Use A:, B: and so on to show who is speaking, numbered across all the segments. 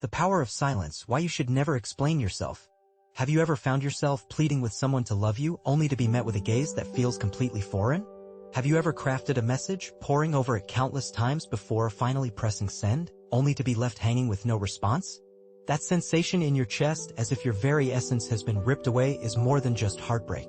A: The power of silence, why you should never explain yourself. Have you ever found yourself pleading with someone to love you only to be met with a gaze that feels completely foreign? Have you ever crafted a message, poring over it countless times before finally pressing send, only to be left hanging with no response? That sensation in your chest, as if your very essence has been ripped away, is more than just heartbreak.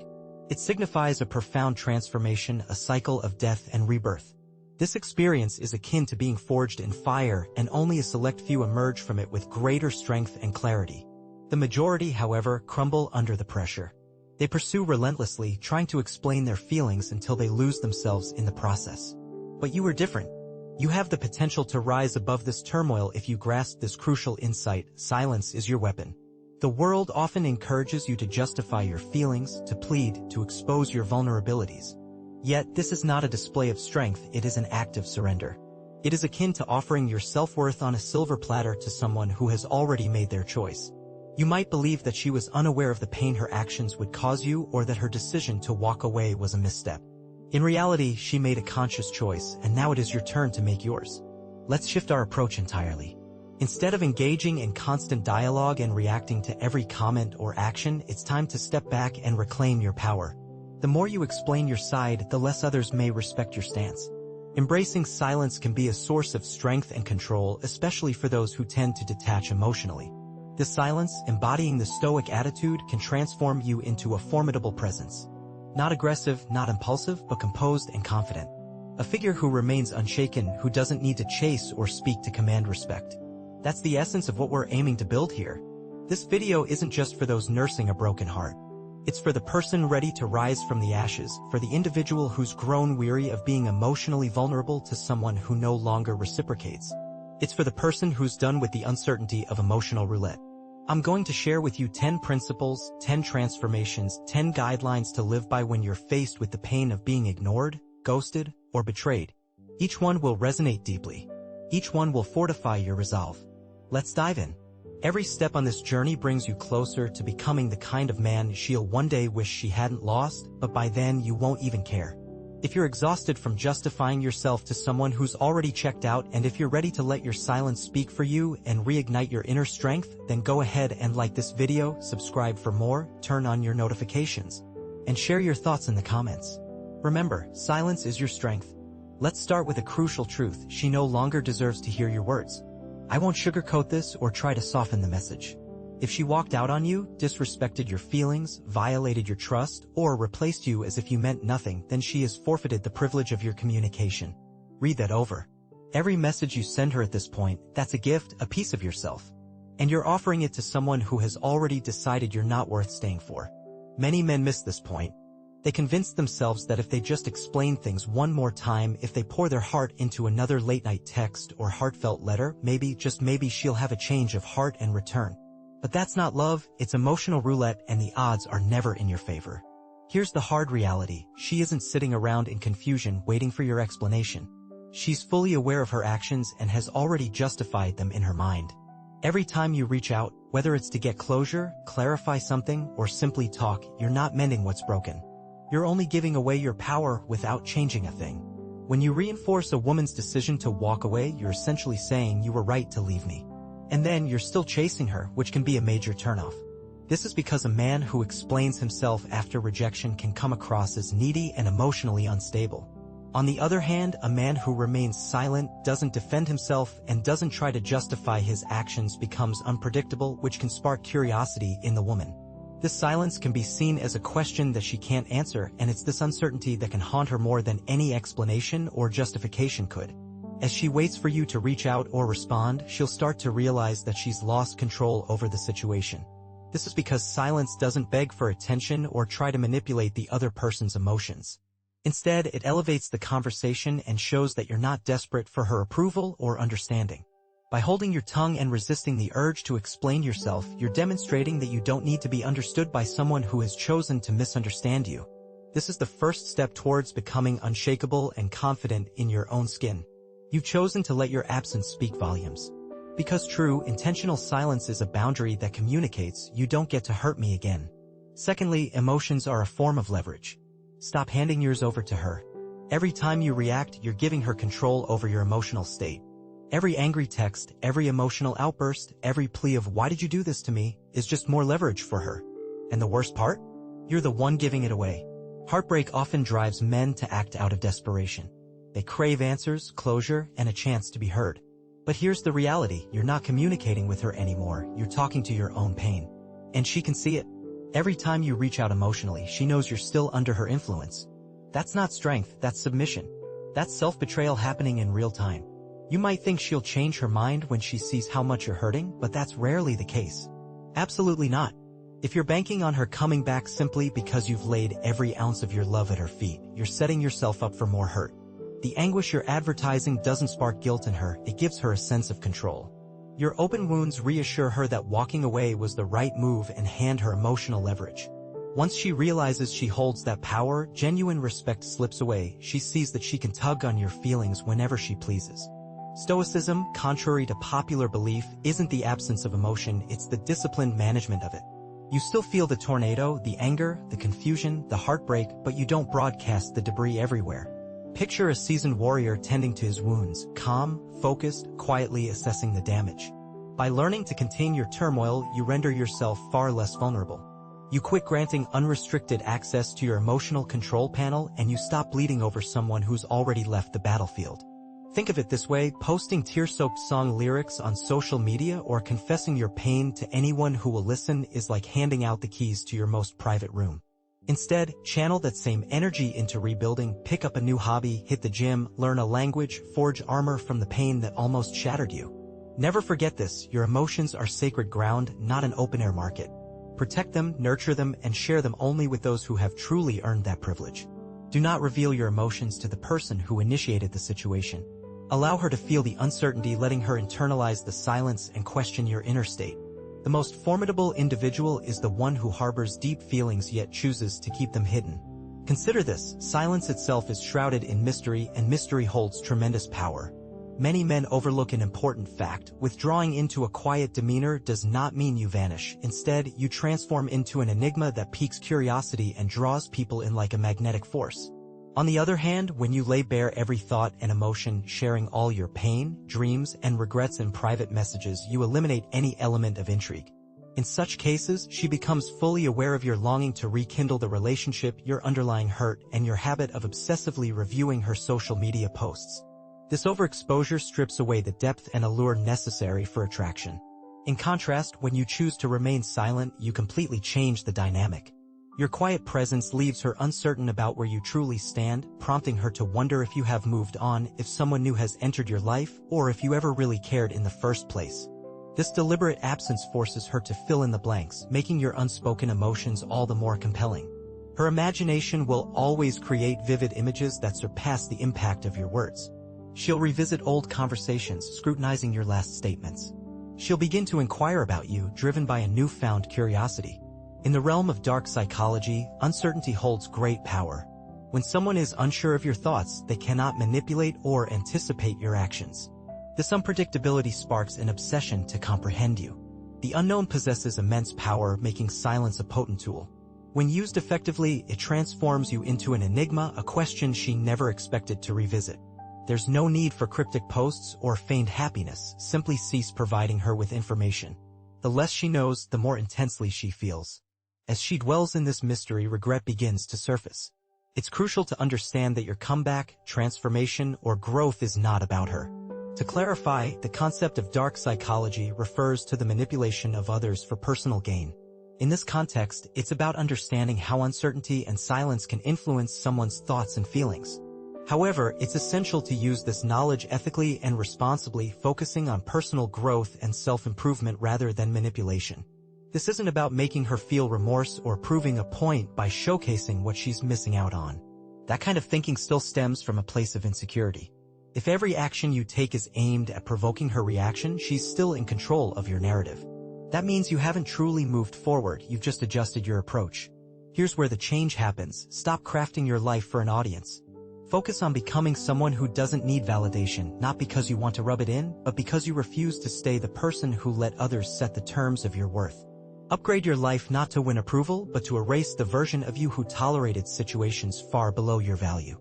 A: It signifies a profound transformation, a cycle of death and rebirth. This experience is akin to being forged in fire, and only a select few emerge from it with greater strength and clarity. The majority, however, crumble under the pressure. They pursue relentlessly, trying to explain their feelings until they lose themselves in the process. But you are different. You have the potential to rise above this turmoil if you grasp this crucial insight: silence is your weapon. The world often encourages you to justify your feelings, to plead, to expose your vulnerabilities. Yet, this is not a display of strength, it is an act of surrender. It is akin to offering your self-worth on a silver platter to someone who has already made their choice. You might believe that she was unaware of the pain her actions would cause you, or that her decision to walk away was a misstep. In reality, she made a conscious choice, and now it is your turn to make yours. Let's shift our approach entirely. Instead of engaging in constant dialogue and reacting to every comment or action, it's time to step back and reclaim your power. The more you explain your side, the less others may respect your stance. Embracing silence can be a source of strength and control, especially for those who tend to detach emotionally. This silence, embodying the stoic attitude, can transform you into a formidable presence. Not aggressive, not impulsive, but composed and confident. A figure who remains unshaken, who doesn't need to chase or speak to command respect. That's the essence of what we're aiming to build here. This video isn't just for those nursing a broken heart. It's for the person ready to rise from the ashes, for the individual who's grown weary of being emotionally vulnerable to someone who no longer reciprocates. It's for the person who's done with the uncertainty of emotional roulette. I'm going to share with you 10 principles, 10 transformations, 10 guidelines to live by when you're faced with the pain of being ignored, ghosted, or betrayed. Each one will resonate deeply. Each one will fortify your resolve. Let's dive in. Every step on this journey brings you closer to becoming the kind of man she'll one day wish she hadn't lost, but by then you won't even care. If you're exhausted from justifying yourself to someone who's already checked out, and if you're ready to let your silence speak for you and reignite your inner strength, then go ahead and like this video, subscribe for more, turn on your notifications, and share your thoughts in the comments. Remember, silence is your strength. Let's start with a crucial truth: she no longer deserves to hear your words. I won't sugarcoat this or try to soften the message. If she walked out on you, disrespected your feelings, violated your trust, or replaced you as if you meant nothing, then she has forfeited the privilege of your communication. Read that over. Every message you send her at this point, that's a gift, a piece of yourself. And you're offering it to someone who has already decided you're not worth staying for. Many men miss this point. They convince themselves that if they just explain things one more time, if they pour their heart into another late-night text or heartfelt letter, maybe, just maybe, she'll have a change of heart and return. But that's not love, it's emotional roulette, and the odds are never in your favor. Here's the hard reality: she isn't sitting around in confusion waiting for your explanation. She's fully aware of her actions and has already justified them in her mind. Every time you reach out, whether it's to get closure, clarify something, or simply talk, you're not mending what's broken. You're only giving away your power without changing a thing. When you reinforce a woman's decision to walk away, you're essentially saying, "You were right to leave me." And then you're still chasing her, which can be a major turnoff. This is because a man who explains himself after rejection can come across as needy and emotionally unstable. On the other hand, a man who remains silent, doesn't defend himself, and doesn't try to justify his actions becomes unpredictable, which can spark curiosity in the woman. This silence can be seen as a question that she can't answer, and it's this uncertainty that can haunt her more than any explanation or justification could. As she waits for you to reach out or respond, she'll start to realize that she's lost control over the situation. This is because silence doesn't beg for attention or try to manipulate the other person's emotions. Instead, it elevates the conversation and shows that you're not desperate for her approval or understanding. By holding your tongue and resisting the urge to explain yourself, you're demonstrating that you don't need to be understood by someone who has chosen to misunderstand you. This is the first step towards becoming unshakable and confident in your own skin. You've chosen to let your absence speak volumes. Because true, intentional silence is a boundary that communicates, "You don't get to hurt me again." Secondly, emotions are a form of leverage. Stop handing yours over to her. Every time you react, you're giving her control over your emotional state. Every angry text, every emotional outburst, every plea of "why did you do this to me?" is just more leverage for her. And the worst part? You're the one giving it away. Heartbreak often drives men to act out of desperation. They crave answers, closure, and a chance to be heard. But here's the reality: you're not communicating with her anymore, you're talking to your own pain. And she can see it. Every time you reach out emotionally, she knows you're still under her influence. That's not strength, that's submission. That's self-betrayal happening in real time. You might think she'll change her mind when she sees how much you're hurting, but that's rarely the case. Absolutely not. If you're banking on her coming back simply because you've laid every ounce of your love at her feet, you're setting yourself up for more hurt. The anguish you're advertising doesn't spark guilt in her, it gives her a sense of control. Your open wounds reassure her that walking away was the right move and hand her emotional leverage. Once she realizes she holds that power, genuine respect slips away. She sees that she can tug on your feelings whenever she pleases. Stoicism, contrary to popular belief, isn't the absence of emotion, it's the disciplined management of it. You still feel the tornado, the anger, the confusion, the heartbreak, but you don't broadcast the debris everywhere. Picture a seasoned warrior tending to his wounds, calm, focused, quietly assessing the damage. By learning to contain your turmoil, you render yourself far less vulnerable. You quit granting unrestricted access to your emotional control panel, and you stop bleeding over someone who's already left the battlefield. Think of it this way: posting tear-soaked song lyrics on social media or confessing your pain to anyone who will listen is like handing out the keys to your most private room. Instead, channel that same energy into rebuilding, pick up a new hobby, hit the gym, learn a language, forge armor from the pain that almost shattered you. Never forget this: your emotions are sacred ground, not an open-air market. Protect them, nurture them, and share them only with those who have truly earned that privilege. Do not reveal your emotions to the person who initiated the situation. Allow her to feel the uncertainty, letting her internalize the silence and question your inner state. The most formidable individual is the one who harbors deep feelings yet chooses to keep them hidden. Consider this: silence itself is shrouded in mystery, and mystery holds tremendous power. Many men overlook an important fact: withdrawing into a quiet demeanor does not mean you vanish. Instead, you transform into an enigma that piques curiosity and draws people in like a magnetic force. On the other hand, when you lay bare every thought and emotion, sharing all your pain, dreams, and regrets in private messages, you eliminate any element of intrigue. In such cases, she becomes fully aware of your longing to rekindle the relationship, your underlying hurt, and your habit of obsessively reviewing her social media posts. This overexposure strips away the depth and allure necessary for attraction. In contrast, when you choose to remain silent, you completely change the dynamic. Your quiet presence leaves her uncertain about where you truly stand, prompting her to wonder if you have moved on, if someone new has entered your life, or if you ever really cared in the first place. This deliberate absence forces her to fill in the blanks, making your unspoken emotions all the more compelling. Her imagination will always create vivid images that surpass the impact of your words. She'll revisit old conversations, scrutinizing your last statements. She'll begin to inquire about you, driven by a newfound curiosity. In the realm of dark psychology, uncertainty holds great power. When someone is unsure of your thoughts, they cannot manipulate or anticipate your actions. This unpredictability sparks an obsession to comprehend you. The unknown possesses immense power, making silence a potent tool. When used effectively, it transforms you into an enigma, a question she never expected to revisit. There's no need for cryptic posts or feigned happiness. Simply cease providing her with information. The less she knows, the more intensely she feels. As she dwells in this mystery, regret begins to surface. It's crucial to understand that your comeback, transformation, or growth is not about her. To clarify, the concept of dark psychology refers to the manipulation of others for personal gain. In this context, it's about understanding how uncertainty and silence can influence someone's thoughts and feelings. However, it's essential to use this knowledge ethically and responsibly, focusing on personal growth and self-improvement rather than manipulation. This isn't about making her feel remorse or proving a point by showcasing what she's missing out on. That kind of thinking still stems from a place of insecurity. If every action you take is aimed at provoking her reaction, she's still in control of your narrative. That means you haven't truly moved forward, you've just adjusted your approach. Here's where the change happens: stop crafting your life for an audience. Focus on becoming someone who doesn't need validation, not because you want to rub it in, but because you refuse to stay the person who let others set the terms of your worth. Upgrade your life not to win approval, but to erase the version of you who tolerated situations far below your value.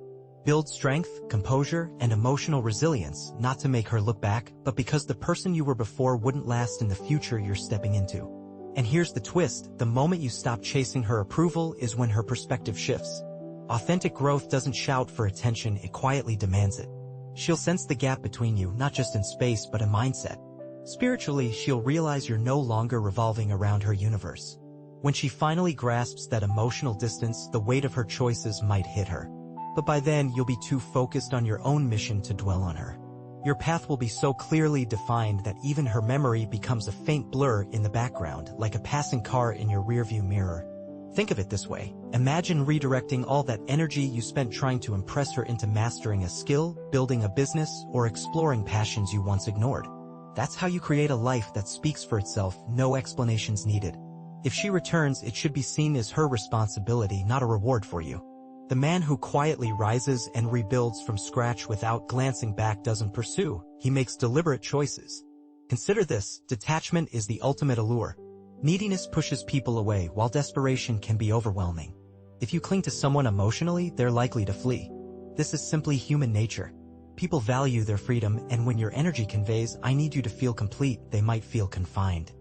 A: Build strength, composure, and emotional resilience, not to make her look back, but because the person you were before wouldn't last in the future you're stepping into. And here's the twist, the moment you stop chasing her approval is when her perspective shifts. Authentic growth doesn't shout for attention, it quietly demands it. She'll sense the gap between you, not just in space but in mindset. Spiritually, she'll realize you're no longer revolving around her universe. When she finally grasps that emotional distance, the weight of her choices might hit her. But by then, you'll be too focused on your own mission to dwell on her. Your path will be so clearly defined that even her memory becomes a faint blur in the background, like a passing car in your rearview mirror. Think of it this way. Imagine redirecting all that energy you spent trying to impress her into mastering a skill, building a business, or exploring passions you once ignored. That's how you create a life that speaks for itself, no explanations needed. If she returns, it should be seen as her responsibility, not a reward for you. The man who quietly rises and rebuilds from scratch without glancing back doesn't pursue, he makes deliberate choices. Consider this, detachment is the ultimate allure. Neediness pushes people away, while desperation can be overwhelming. If you cling to someone emotionally, they're likely to flee. This is simply human nature. People value their freedom, and when your energy conveys, "I need you to feel complete," they might feel confined.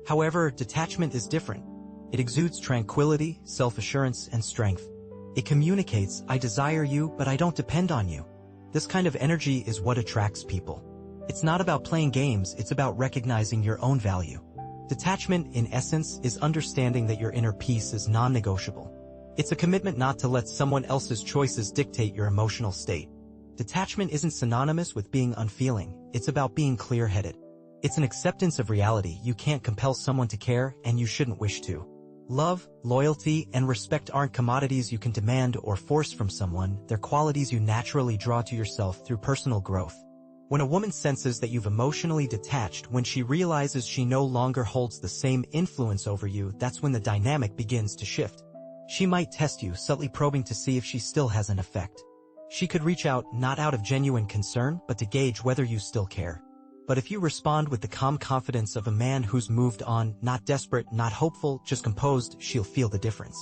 A: However, detachment is different. It exudes tranquility, self-assurance, and strength. It communicates, "I desire you, but I don't depend on you." This kind of energy is what attracts people. It's not about playing games, it's about recognizing your own value. Detachment, in essence, is understanding that your inner peace is non-negotiable. It's a commitment not to let someone else's choices dictate your emotional state. Detachment isn't synonymous with being unfeeling, it's about being clear-headed. It's an acceptance of reality. You can't compel someone to care, and you shouldn't wish to. Love, loyalty, and respect aren't commodities you can demand or force from someone, they're qualities you naturally draw to yourself through personal growth. When a woman senses that you've emotionally detached, when she realizes she no longer holds the same influence over you, that's when the dynamic begins to shift. She might test you, subtly probing to see if she still has an effect. She could reach out, not out of genuine concern, but to gauge whether you still care. But if you respond with the calm confidence of a man who's moved on, not desperate, not hopeful, just composed, she'll feel the difference.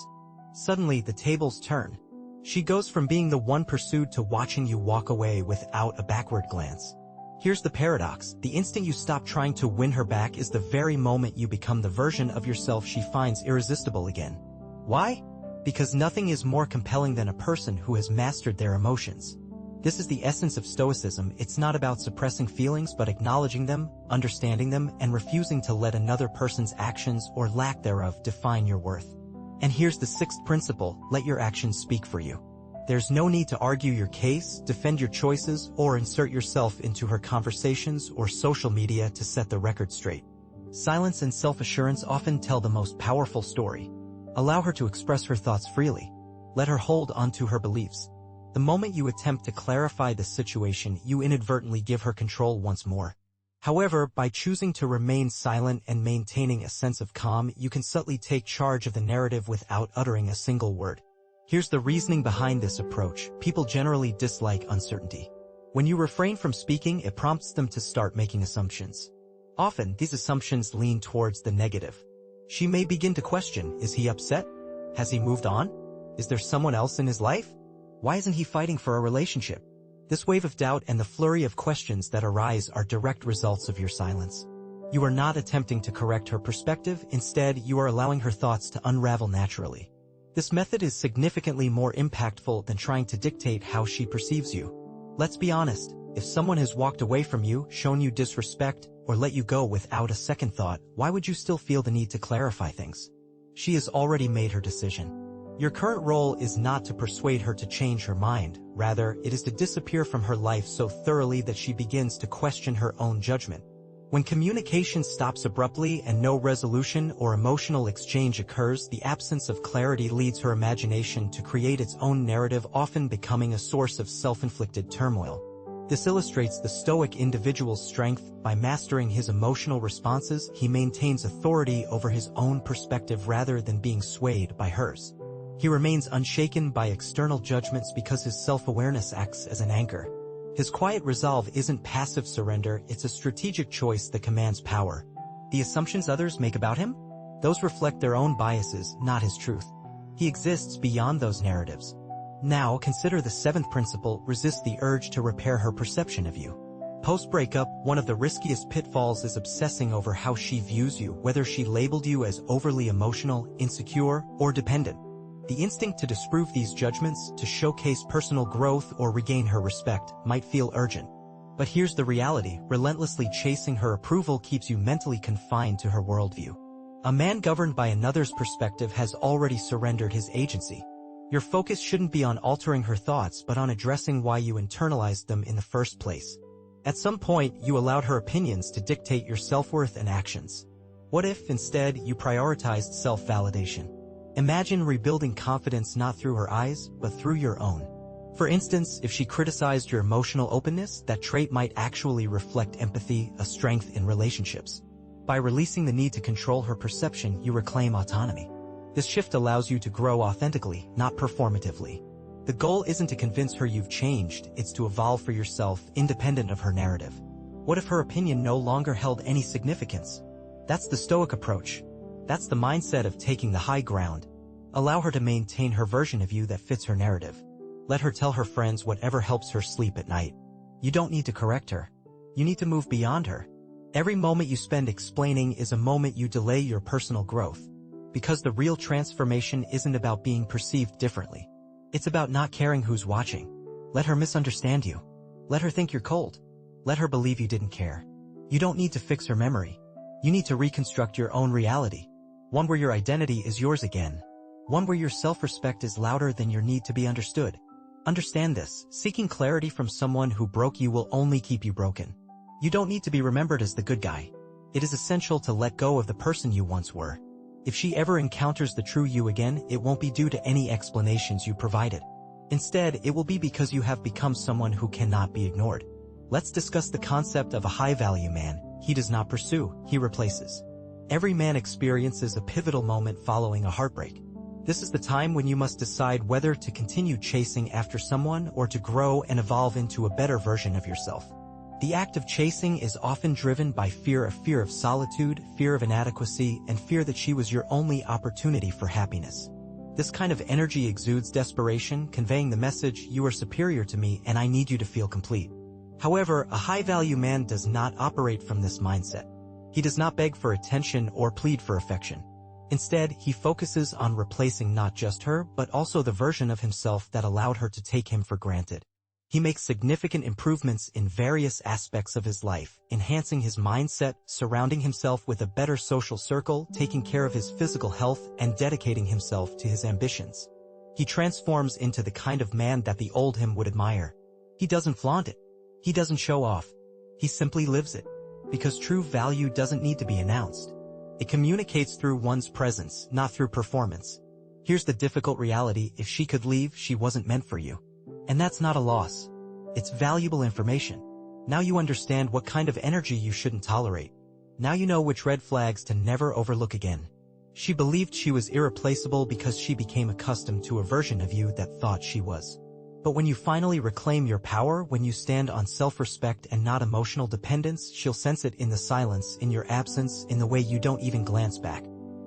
A: Suddenly, the tables turn. She goes from being the one pursued to watching you walk away without a backward glance. Here's the paradox. The instant you stop trying to win her back is the very moment you become the version of yourself she finds irresistible again. Why? Because nothing is more compelling than a person who has mastered their emotions. This is the essence of stoicism. It's not about suppressing feelings but acknowledging them, understanding them, and refusing to let another person's actions or lack thereof define your worth. And here's the sixth principle, let your actions speak for you. There's no need to argue your case, defend your choices, or insert yourself into her conversations or social media to set the record straight. Silence and self-assurance often tell the most powerful story. Allow her to express her thoughts freely. Let her hold onto her beliefs. The moment you attempt to clarify the situation, you inadvertently give her control once more. However, by choosing to remain silent and maintaining a sense of calm, you can subtly take charge of the narrative without uttering a single word. Here's the reasoning behind this approach. People generally dislike uncertainty. When you refrain from speaking, it prompts them to start making assumptions. Often, these assumptions lean towards the negative. She may begin to question, is he upset? Has he moved on? Is there someone else in his life? Why isn't he fighting for a relationship? This wave of doubt and the flurry of questions that arise are direct results of your silence. You are not attempting to correct her perspective, instead you are allowing her thoughts to unravel naturally. This method is significantly more impactful than trying to dictate how she perceives you. Let's be honest, if someone has walked away from you, shown you disrespect, or let you go without a second thought, why would you still feel the need to clarify things? She has already made her decision. Your current role is not to persuade her to change her mind, rather, it is to disappear from her life so thoroughly that she begins to question her own judgment. When communication stops abruptly and no resolution or emotional exchange occurs, the absence of clarity leads her imagination to create its own narrative, often becoming a source of self-inflicted turmoil. This illustrates the Stoic individual's strength. By mastering his emotional responses, he maintains authority over his own perspective rather than being swayed by hers. He remains unshaken by external judgments because his self-awareness acts as an anchor. His quiet resolve isn't passive surrender, it's a strategic choice that commands power. The assumptions others make about him? Those reflect their own biases, not his truth. He exists beyond those narratives. Now consider the seventh principle: resist the urge to repair her perception of you. Post-breakup, one of the riskiest pitfalls is obsessing over how she views you, whether she labeled you as overly emotional, insecure, or dependent. The instinct to disprove these judgments, to showcase personal growth or regain her respect, might feel urgent. But here's the reality: relentlessly chasing her approval keeps you mentally confined to her worldview. A man governed by another's perspective has already surrendered his agency. Your focus shouldn't be on altering her thoughts but on addressing why you internalized them in the first place. At some point, you allowed her opinions to dictate your self-worth and actions. What if, instead, you prioritized self-validation? Imagine rebuilding confidence not through her eyes, but through your own. For instance, if she criticized your emotional openness, that trait might actually reflect empathy, a strength in relationships. By releasing the need to control her perception, you reclaim autonomy. This shift allows you to grow authentically, not performatively. The goal isn't to convince her you've changed, it's to evolve for yourself, independent of her narrative. What if her opinion no longer held any significance? That's the Stoic approach. That's the mindset of taking the high ground. Allow her to maintain her version of you that fits her narrative. Let her tell her friends whatever helps her sleep at night. You don't need to correct her. You need to move beyond her. Every moment you spend explaining is a moment you delay your personal growth. Because the real transformation isn't about being perceived differently. It's about not caring who's watching. Let her misunderstand you. Let her think you're cold. Let her believe you didn't care. You don't need to fix her memory. You need to reconstruct your own reality. One where your identity is yours again. One where your self-respect is louder than your need to be understood. Understand this: seeking clarity from someone who broke you will only keep you broken. You don't need to be remembered as the good guy. It is essential to let go of the person you once were. If she ever encounters the true you again, it won't be due to any explanations you provided. Instead, it will be because you have become someone who cannot be ignored. Let's discuss the concept of a high-value man. He does not pursue, he replaces. Every man experiences a pivotal moment following a heartbreak. This is the time when you must decide whether to continue chasing after someone or to grow and evolve into a better version of yourself. The act of chasing is often driven by fear of solitude, fear of inadequacy, and fear that she was your only opportunity for happiness. This kind of energy exudes desperation, conveying the message, "You are superior to me and I need you to feel complete." However, a high-value man does not operate from this mindset. He does not beg for attention or plead for affection. Instead, he focuses on replacing not just her, but also the version of himself that allowed her to take him for granted. He makes significant improvements in various aspects of his life, enhancing his mindset, surrounding himself with a better social circle, taking care of his physical health, and dedicating himself to his ambitions. He transforms into the kind of man that the old him would admire. He doesn't flaunt it. He doesn't show off. He simply lives it. Because true value doesn't need to be announced. It communicates through one's presence, not through performance. Here's the difficult reality: if she could leave, she wasn't meant for you. And that's not a loss. It's valuable information. Now you understand what kind of energy you shouldn't tolerate. Now you know which red flags to never overlook again. She believed she was irreplaceable because she became accustomed to a version of you that thought she was. But when you finally reclaim your power, when you stand on self-respect and not emotional dependence, she'll sense it in the silence, in your absence, in the way you don't even glance back.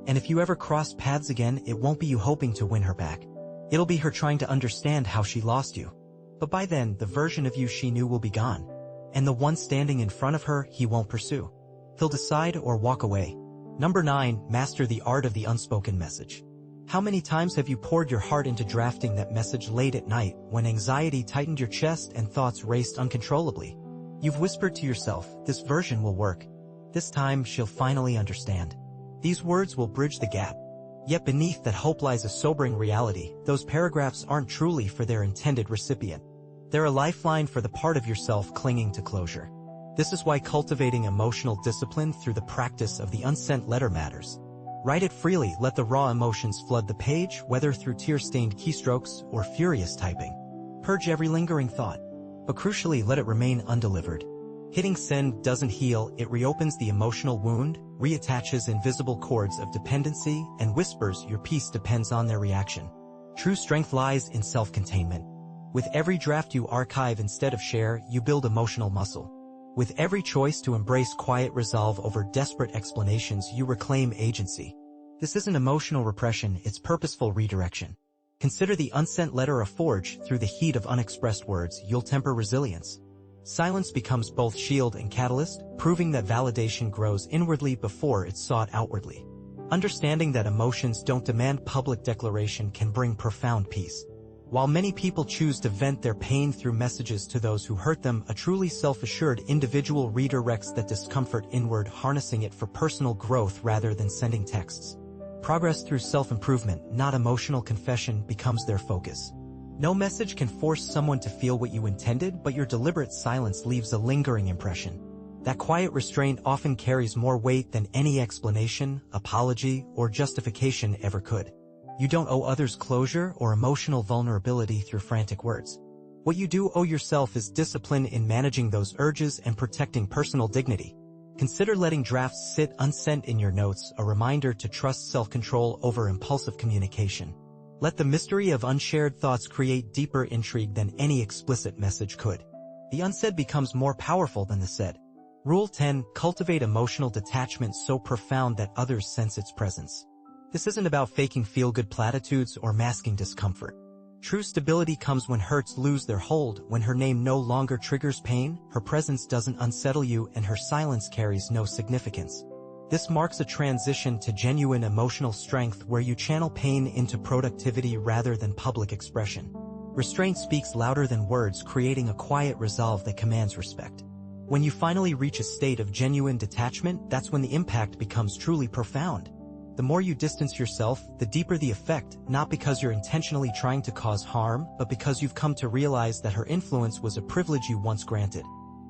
A: And if you ever cross paths again, it won't be you hoping to win her back. It'll be her trying to understand how she lost you. But by then, the version of you she knew will be gone. And the one standing in front of her, he won't pursue. He'll decide or walk away. Number 9, master the art of the unspoken message. How many times have you poured your heart into drafting that message late at night, when anxiety tightened your chest and thoughts raced uncontrollably? You've whispered to yourself, "This version will work. This time she'll finally understand. These words will bridge the gap." Yet beneath that hope lies a sobering reality. Those paragraphs aren't truly for their intended recipient. They're a lifeline for the part of yourself clinging to closure. This is why cultivating emotional discipline through the practice of the unsent letter matters. Write it freely, let the raw emotions flood the page, whether through tear-stained keystrokes or furious typing. Purge every lingering thought. But crucially, let it remain undelivered. Hitting send doesn't heal, it reopens the emotional wound, reattaches invisible cords of dependency, and whispers your peace depends on their reaction. True strength lies in self-containment. With every draft you archive instead of share, you build emotional muscle. With every choice to embrace quiet resolve over desperate explanations, you reclaim agency. This isn't emotional repression, it's purposeful redirection. Consider the unsent letter a forge. Through the heat of unexpressed words, you'll temper resilience. Silence becomes both shield and catalyst, proving that validation grows inwardly before it's sought outwardly. Understanding that emotions don't demand public declaration can bring profound peace. While many people choose to vent their pain through messages to those who hurt them, a truly self-assured individual redirects that discomfort inward, harnessing it for personal growth rather than sending texts. Progress through self-improvement, not emotional confession, becomes their focus. No message can force someone to feel what you intended, but your deliberate silence leaves a lingering impression. That quiet restraint often carries more weight than any explanation, apology, or justification ever could. You don't owe others closure or emotional vulnerability through frantic words. What you do owe yourself is discipline in managing those urges and protecting personal dignity. Consider letting drafts sit unsent in your notes, a reminder to trust self-control over impulsive communication. Let the mystery of unshared thoughts create deeper intrigue than any explicit message could. The unsaid becomes more powerful than the said. Rule 10. Cultivate emotional detachment so profound that others sense its presence. This isn't about faking feel-good platitudes or masking discomfort. True stability comes when hurts lose their hold, when her name no longer triggers pain, her presence doesn't unsettle you, and her silence carries no significance. This marks a transition to genuine emotional strength where you channel pain into productivity rather than public expression. Restraint speaks louder than words, creating a quiet resolve that commands respect. When you finally reach a state of genuine detachment, that's when the impact becomes truly profound. The more you distance yourself, the deeper the effect, not because you're intentionally trying to cause harm, but because you've come to realize that her influence was a privilege you once granted.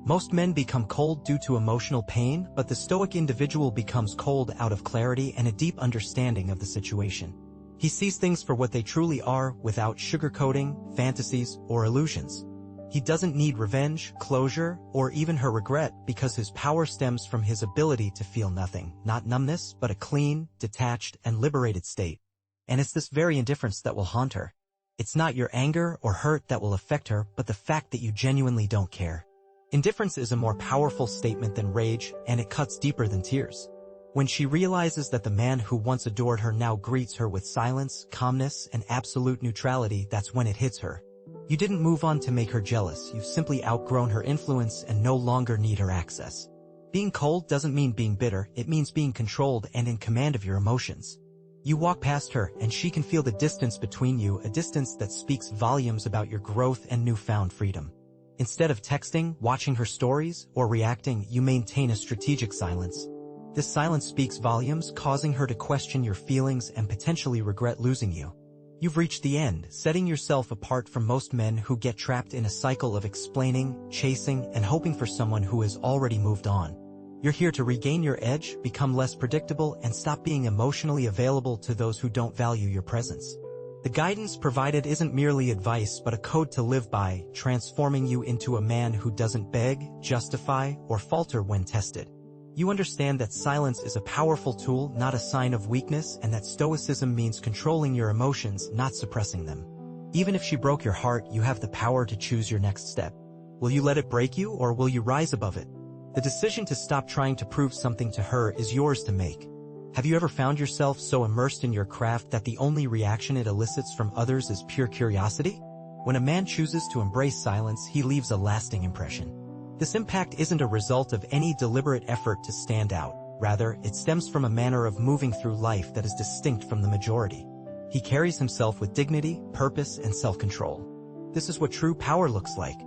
A: Most men become cold due to emotional pain, but the stoic individual becomes cold out of clarity and a deep understanding of the situation. He sees things for what they truly are, without sugarcoating, fantasies, or illusions. He doesn't need revenge, closure, or even her regret, because his power stems from his ability to feel nothing, not numbness, but a clean, detached, and liberated state. And it's this very indifference that will haunt her. It's not your anger or hurt that will affect her, but the fact that you genuinely don't care. Indifference is a more powerful statement than rage, and it cuts deeper than tears. When she realizes that the man who once adored her now greets her with silence, calmness, and absolute neutrality, that's when it hits her. You didn't move on to make her jealous, you've simply outgrown her influence and no longer need her access. Being cold doesn't mean being bitter, it means being controlled and in command of your emotions. You walk past her and she can feel the distance between you, a distance that speaks volumes about your growth and newfound freedom. Instead of texting, watching her stories, or reacting, you maintain a strategic silence. This silence speaks volumes, causing her to question your feelings and potentially regret losing you. You've reached the end, setting yourself apart from most men who get trapped in a cycle of explaining, chasing, and hoping for someone who has already moved on. You're here to regain your edge, become less predictable, and stop being emotionally available to those who don't value your presence. The guidance provided isn't merely advice but a code to live by, transforming you into a man who doesn't beg, justify, or falter when tested. You understand that silence is a powerful tool, not a sign of weakness, and that stoicism means controlling your emotions, not suppressing them. Even if she broke your heart, you have the power to choose your next step. Will you let it break you, or will you rise above it? The decision to stop trying to prove something to her is yours to make. Have you ever found yourself so immersed in your craft that the only reaction it elicits from others is pure curiosity? When a man chooses to embrace silence, he leaves a lasting impression. This impact isn't a result of any deliberate effort to stand out. Rather, it stems from a manner of moving through life that is distinct from the majority. He carries himself with dignity, purpose, and self-control. This is what true power looks like.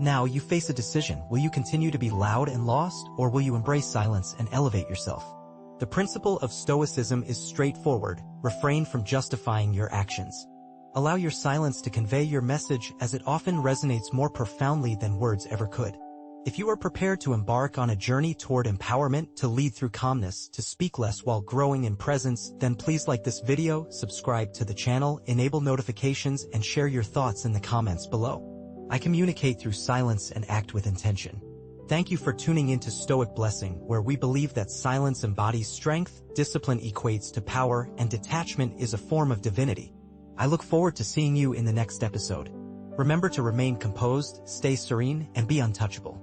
A: Now you face a decision. Will you continue to be loud and lost, or will you embrace silence and elevate yourself? The principle of stoicism is straightforward: refrain from justifying your actions. Allow your silence to convey your message, as it often resonates more profoundly than words ever could. If you are prepared to embark on a journey toward empowerment, to lead through calmness, to speak less while growing in presence, then please like this video, subscribe to the channel, enable notifications, and share your thoughts in the comments below. I communicate through silence and act with intention. Thank you for tuning into Stoic Blessing, where we believe that silence embodies strength, discipline equates to power, and detachment is a form of divinity. I look forward to seeing you in the next episode. Remember to remain composed, stay serene, and be untouchable.